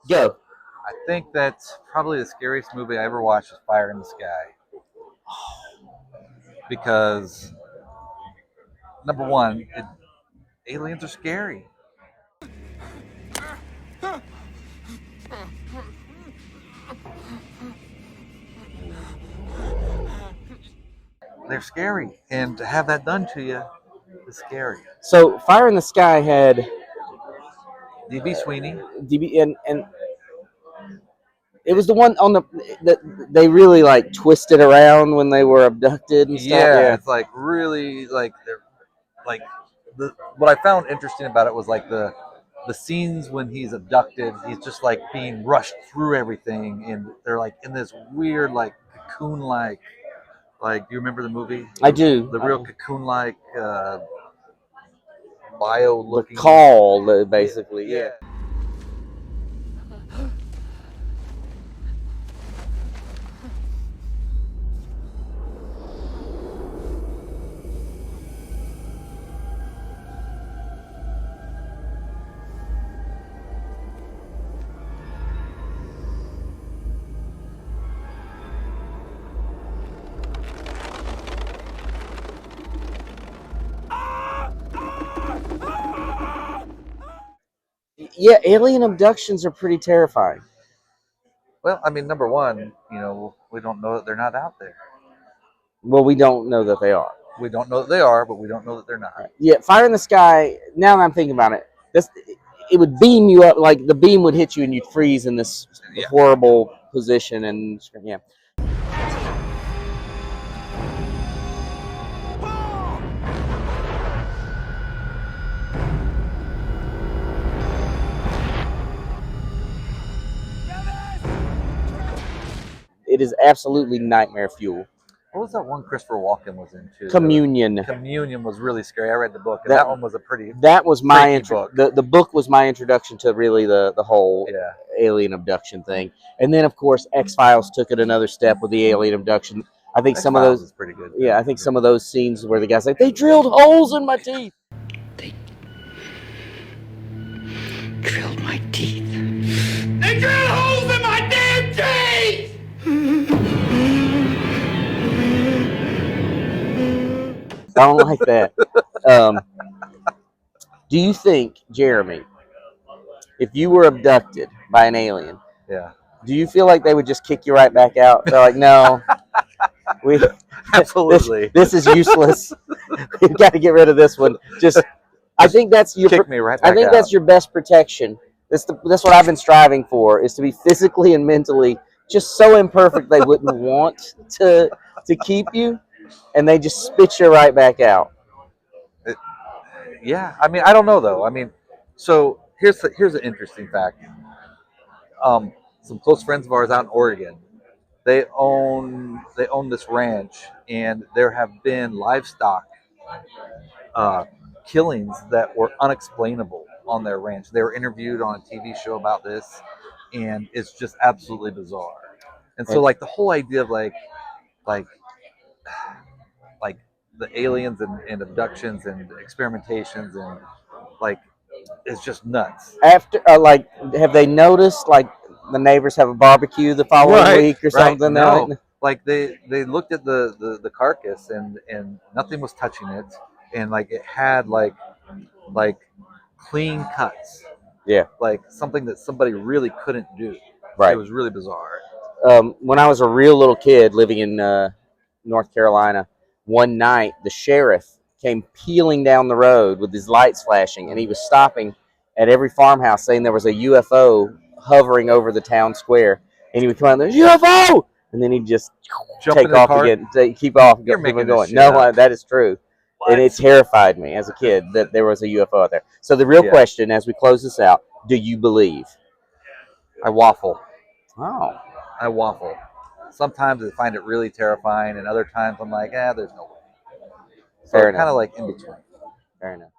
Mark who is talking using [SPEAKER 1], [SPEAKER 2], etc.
[SPEAKER 1] Go.
[SPEAKER 2] I think that's probably the scariest movie I ever watched is Fire in the Sky. Because, number one, aliens are scary. They're scary. And to have that done to you is scary.
[SPEAKER 1] So Fire in the Sky had
[SPEAKER 2] D.B. Sweeney.
[SPEAKER 1] DB and it was the one on the that they really like twisted around when they were abducted and stuff.
[SPEAKER 2] Yeah,
[SPEAKER 1] Yeah.
[SPEAKER 2] it's like really like they're like what I found interesting about it was like the scenes when he's abducted, he's just like being rushed through everything, and they're like in this weird like cocoon like do you remember the movie?
[SPEAKER 1] I do.
[SPEAKER 2] The real cocoon like bio
[SPEAKER 1] The
[SPEAKER 2] looking.
[SPEAKER 1] call, basically. Yeah. Yeah, alien abductions are pretty terrifying.
[SPEAKER 2] Well, I mean, number one, we don't know that they're not out there.
[SPEAKER 1] Well, we don't know that they are.
[SPEAKER 2] We don't know that they are, but we don't know that they're not.
[SPEAKER 1] Yeah, Fire in the Sky. Now that I'm thinking about it, it would beam you up, like the beam would hit you and you'd freeze in this horrible position. And yeah, it is absolutely nightmare fuel.
[SPEAKER 2] What was that one Christopher Walken was into?
[SPEAKER 1] Communion.
[SPEAKER 2] Communion was really scary. I read the book, and that one was a pretty.
[SPEAKER 1] That was my
[SPEAKER 2] book.
[SPEAKER 1] The book was my introduction to really the whole alien abduction thing, and then of course X-Files took it another step with the alien abduction. I think some of those
[SPEAKER 2] is pretty good.
[SPEAKER 1] Yeah, I think some of those scenes where the guy's like, they drilled holes in my teeth.
[SPEAKER 3] They drilled my teeth. They drilled holes in my damn teeth!
[SPEAKER 1] I don't like that. Do you think, Jeremy, if you were abducted by an alien, do you feel like they would just kick you right back out? They're like, no,
[SPEAKER 2] absolutely.
[SPEAKER 1] This is useless. We've got to get rid of this one. I think that's your.
[SPEAKER 2] Kick me right back out.
[SPEAKER 1] That's your best protection. That's what I've been striving for, is to be physically and mentally just so imperfect they wouldn't want to keep you, and they just spit you right back out.
[SPEAKER 2] Yeah, I mean, I don't know though. I mean, so here's an interesting fact. Some close friends of ours out in Oregon, they own this ranch, and there have been livestock killings that were unexplainable on their ranch. They were interviewed on a TV show about this, and it's just absolutely bizarre. And so, like the whole idea of like the aliens and abductions and experimentations and like it's just nuts.
[SPEAKER 1] After have they noticed like the neighbors have a barbecue the following week or something?
[SPEAKER 2] No. Like they looked at the carcass and nothing was touching it, and like it had like clean cuts.
[SPEAKER 1] Yeah.
[SPEAKER 2] Like something that somebody really couldn't do.
[SPEAKER 1] Right.
[SPEAKER 2] It was really bizarre.
[SPEAKER 1] When I was a real little kid living in North Carolina, one night the sheriff came peeling down the road with his lights flashing, and he was stopping at every farmhouse saying there was a UFO hovering over the town square, and he would come out, there's UFO, and then he'd just take off again, keep off,
[SPEAKER 2] You're making
[SPEAKER 1] going.
[SPEAKER 2] No,
[SPEAKER 1] that is true. What? And it terrified me as a kid that there was a UFO out there. So the real question, as we close this out, do you believe?
[SPEAKER 2] I waffle.
[SPEAKER 1] Oh.
[SPEAKER 2] I waffle. Sometimes I find it really terrifying, and other times I'm like, there's no way. So kind of like in between.
[SPEAKER 1] Fair enough.